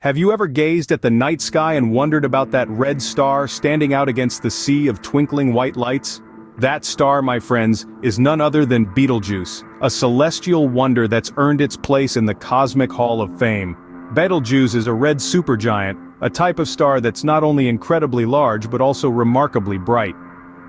Have you ever gazed at the night sky and wondered about that red star standing out against the sea of twinkling white lights? That star, my friends, is none other than Betelgeuse, a celestial wonder that's earned its place in the Cosmic Hall of Fame. Betelgeuse is a red supergiant, a type of star that's not only incredibly large but also remarkably bright.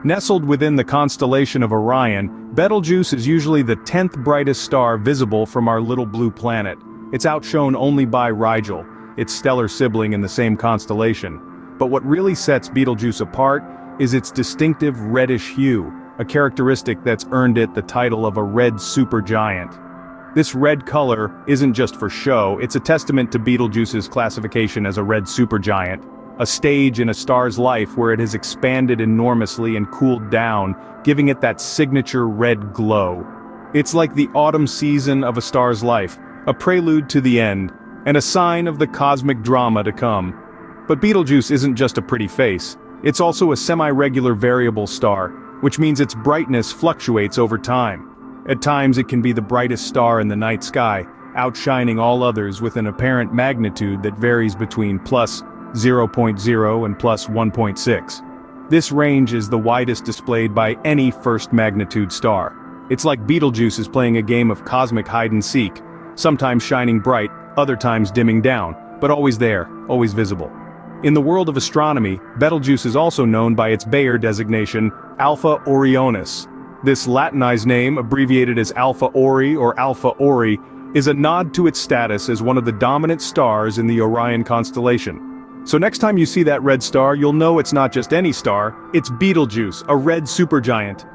Nestled within the constellation of Orion, Betelgeuse is usually the 10th brightest star visible from our little blue planet. It's outshone only by Rigel, its stellar sibling in the same constellation. But what really sets Betelgeuse apart is its distinctive reddish hue, a characteristic that's earned it the title of a red supergiant. This red color isn't just for show, it's a testament to Betelgeuse's classification as a red supergiant, a stage in a star's life where it has expanded enormously and cooled down, giving it that signature red glow. It's like the autumn season of a star's life, a prelude to the end, and a sign of the cosmic drama to come. But Betelgeuse isn't just a pretty face, it's also a semi-regular variable star, which means its brightness fluctuates over time. At times it can be the brightest star in the night sky, outshining all others with an apparent magnitude that varies between plus 0.0 and plus 1.6. This range is the widest displayed by any first magnitude star. It's like Betelgeuse is playing a game of cosmic hide-and-seek, sometimes shining bright, other times dimming down, but always there, always visible. In the world of astronomy, Betelgeuse is also known by its Bayer designation, Alpha Orionis. This Latinized name, abbreviated as Alpha Ori or Alpha Ori, is a nod to its status as one of the dominant stars in the Orion constellation. So next time you see that red star, you'll know it's not just any star, it's Betelgeuse, a red supergiant.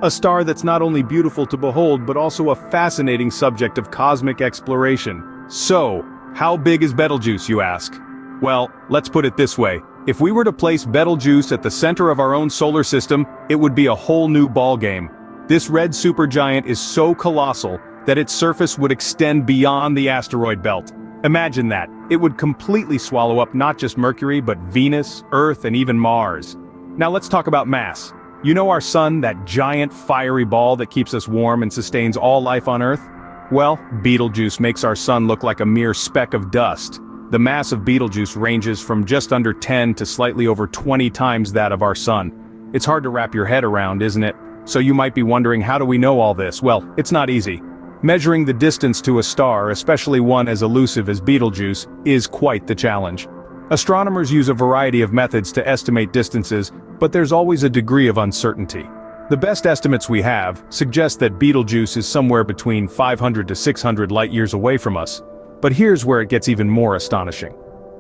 A star that's not only beautiful to behold but also a fascinating subject of cosmic exploration. So, how big is Betelgeuse, you ask? Well, let's put it this way. If we were to place Betelgeuse at the center of our own solar system, it would be a whole new ballgame. This red supergiant is so colossal that its surface would extend beyond the asteroid belt. Imagine that. It would completely swallow up not just Mercury but Venus, Earth, and even Mars. Now let's talk about mass. You know our sun, that giant fiery ball that keeps us warm and sustains all life on Earth? Well, Betelgeuse makes our sun look like a mere speck of dust. The mass of Betelgeuse ranges from just under 10 to slightly over 20 times that of our sun. It's hard to wrap your head around, isn't it? So you might be wondering, how do we know all this? Well, it's not easy. Measuring the distance to a star, especially one as elusive as Betelgeuse, is quite the challenge. Astronomers use a variety of methods to estimate distances, but there's always a degree of uncertainty. The best estimates we have suggest that Betelgeuse is somewhere between 500 to 600 light-years away from us. But here's where it gets even more astonishing.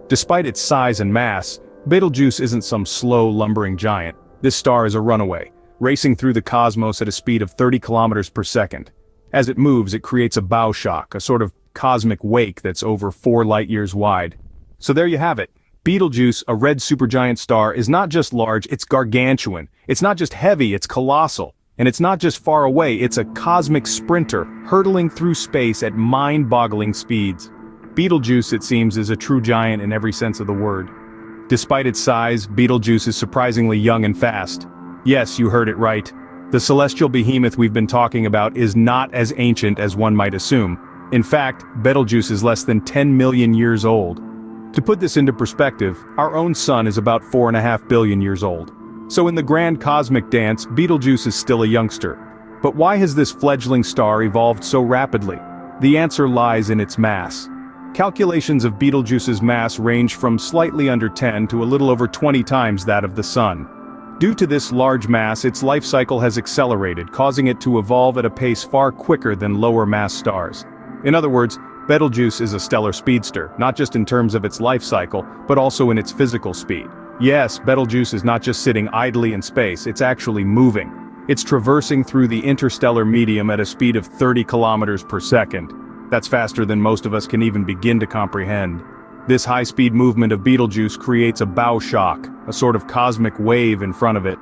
Despite its size and mass, Betelgeuse isn't some slow, lumbering giant. This star is a runaway, racing through the cosmos at a speed of 30 kilometers per second. As it moves, it creates a bow shock, a sort of cosmic wake that's over 4 light-years wide. So there you have it. Betelgeuse, a red supergiant star, is not just large, it's gargantuan. It's not just heavy, it's colossal. And it's not just far away, it's a cosmic sprinter, hurtling through space at mind-boggling speeds. Betelgeuse, it seems, is a true giant in every sense of the word. Despite its size, Betelgeuse is surprisingly young and fast. Yes, you heard it right. The celestial behemoth we've been talking about is not as ancient as one might assume. In fact, Betelgeuse is less than 10 million years old. To put this into perspective, our own sun is about 4.5 billion years old. So in the grand cosmic dance, Betelgeuse is still a youngster. But why has this fledgling star evolved so rapidly? The answer lies in its mass. Calculations of Betelgeuse's mass range from slightly under 10 to a little over 20 times that of the Sun. Due to this large mass, its life cycle has accelerated, causing it to evolve at a pace far quicker than lower-mass stars. In other words, Betelgeuse is a stellar speedster, not just in terms of its life cycle, but also in its physical speed. Yes, Betelgeuse is not just sitting idly in space, it's actually moving. It's traversing through the interstellar medium at a speed of 30 kilometers per second. That's faster than most of us can even begin to comprehend. This high-speed movement of Betelgeuse creates a bow shock, a sort of cosmic wave in front of it.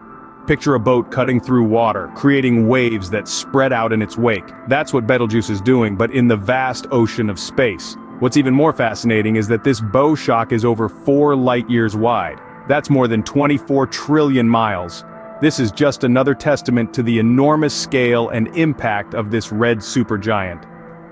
Picture a boat cutting through water, creating waves that spread out in its wake. That's what Betelgeuse is doing, but in the vast ocean of space. What's even more fascinating is that this bow shock is over 4 light-years wide. That's more than 24 trillion miles. This is just another testament to the enormous scale and impact of this red supergiant.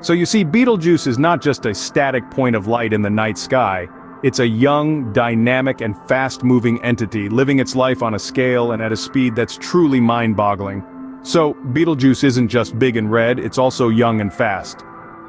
So you see, Betelgeuse is not just a static point of light in the night sky. It's a young, dynamic, and fast-moving entity living its life on a scale and at a speed that's truly mind-boggling. So, Betelgeuse isn't just big and red, it's also young and fast.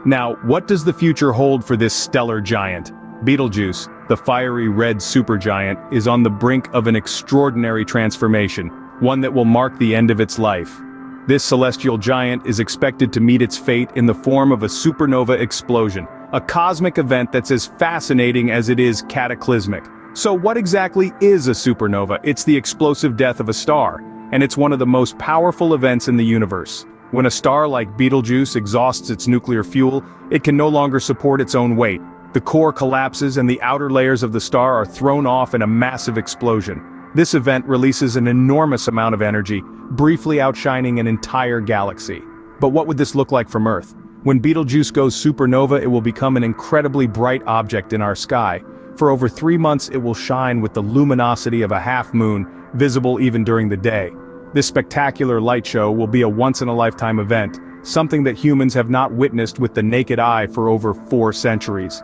Now, what does the future hold for this stellar giant? Betelgeuse, the fiery red supergiant, is on the brink of an extraordinary transformation, one that will mark the end of its life. This celestial giant is expected to meet its fate in the form of a supernova explosion, a cosmic event that's as fascinating as it is cataclysmic. So what exactly is a supernova? It's the explosive death of a star, and it's one of the most powerful events in the universe. When a star like Betelgeuse exhausts its nuclear fuel, it can no longer support its own weight. The core collapses and the outer layers of the star are thrown off in a massive explosion. This event releases an enormous amount of energy, briefly outshining an entire galaxy. But what would this look like from Earth? When Betelgeuse goes supernova, it will become an incredibly bright object in our sky. For over 3 months it will shine with the luminosity of a half-moon, visible even during the day. This spectacular light show will be a once-in-a-lifetime event, something that humans have not witnessed with the naked eye for over 4 centuries.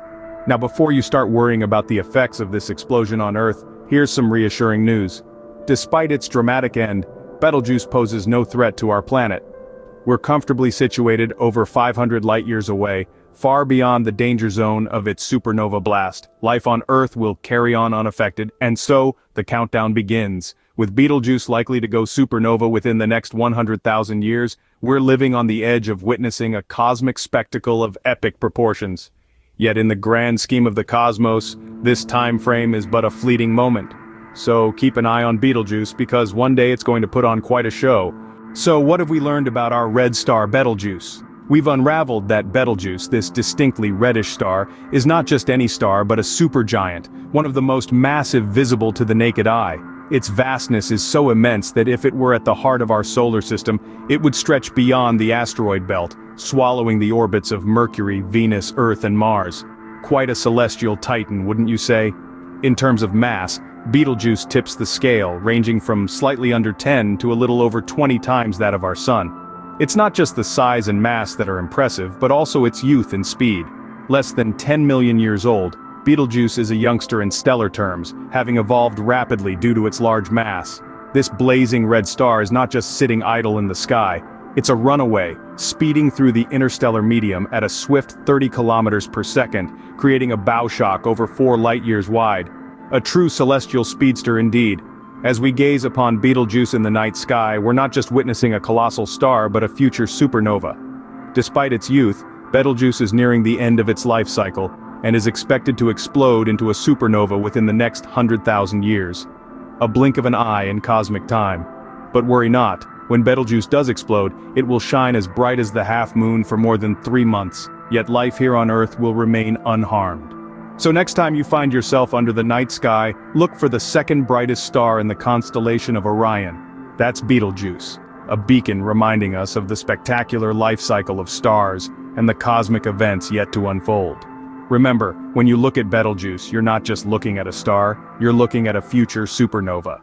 Now before you start worrying about the effects of this explosion on Earth, here's some reassuring news. Despite its dramatic end, Betelgeuse poses no threat to our planet. We're comfortably situated over 500 light-years away, far beyond the danger zone of its supernova blast. Life on Earth will carry on unaffected, and so, the countdown begins. With Betelgeuse likely to go supernova within the next 100,000 years, we're living on the edge of witnessing a cosmic spectacle of epic proportions. Yet in the grand scheme of the cosmos, this time frame is but a fleeting moment. So keep an eye on Betelgeuse because one day it's going to put on quite a show. So what have we learned about our red star Betelgeuse? We've unraveled that Betelgeuse, this distinctly reddish star, is not just any star but a supergiant, one of the most massive visible to the naked eye. Its vastness is so immense that if it were at the heart of our solar system, it would stretch beyond the asteroid belt, swallowing the orbits of Mercury, Venus, Earth, and Mars. Quite a celestial titan, wouldn't you say? In terms of mass, Betelgeuse tips the scale, ranging from slightly under 10 to a little over 20 times that of our Sun. It's not just the size and mass that are impressive, but also its youth and speed. Less than 10 million years old, Betelgeuse is a youngster in stellar terms, having evolved rapidly due to its large mass. This blazing red star is not just sitting idle in the sky, it's a runaway, speeding through the interstellar medium at a swift 30 kilometers per second, creating a bow shock over 4 light-years wide. A true celestial speedster indeed. As we gaze upon Betelgeuse in the night sky, we're not just witnessing a colossal star but a future supernova. Despite its youth, Betelgeuse is nearing the end of its life cycle, and is expected to explode into a supernova within the next 100,000 years. A blink of an eye in cosmic time. But worry not, when Betelgeuse does explode, it will shine as bright as the half-moon for more than 3 months, yet life here on Earth will remain unharmed. So next time you find yourself under the night sky, look for the second brightest star in the constellation of Orion. That's Betelgeuse, a beacon reminding us of the spectacular life cycle of stars and the cosmic events yet to unfold. Remember, when you look at Betelgeuse, you're not just looking at a star, you're looking at a future supernova.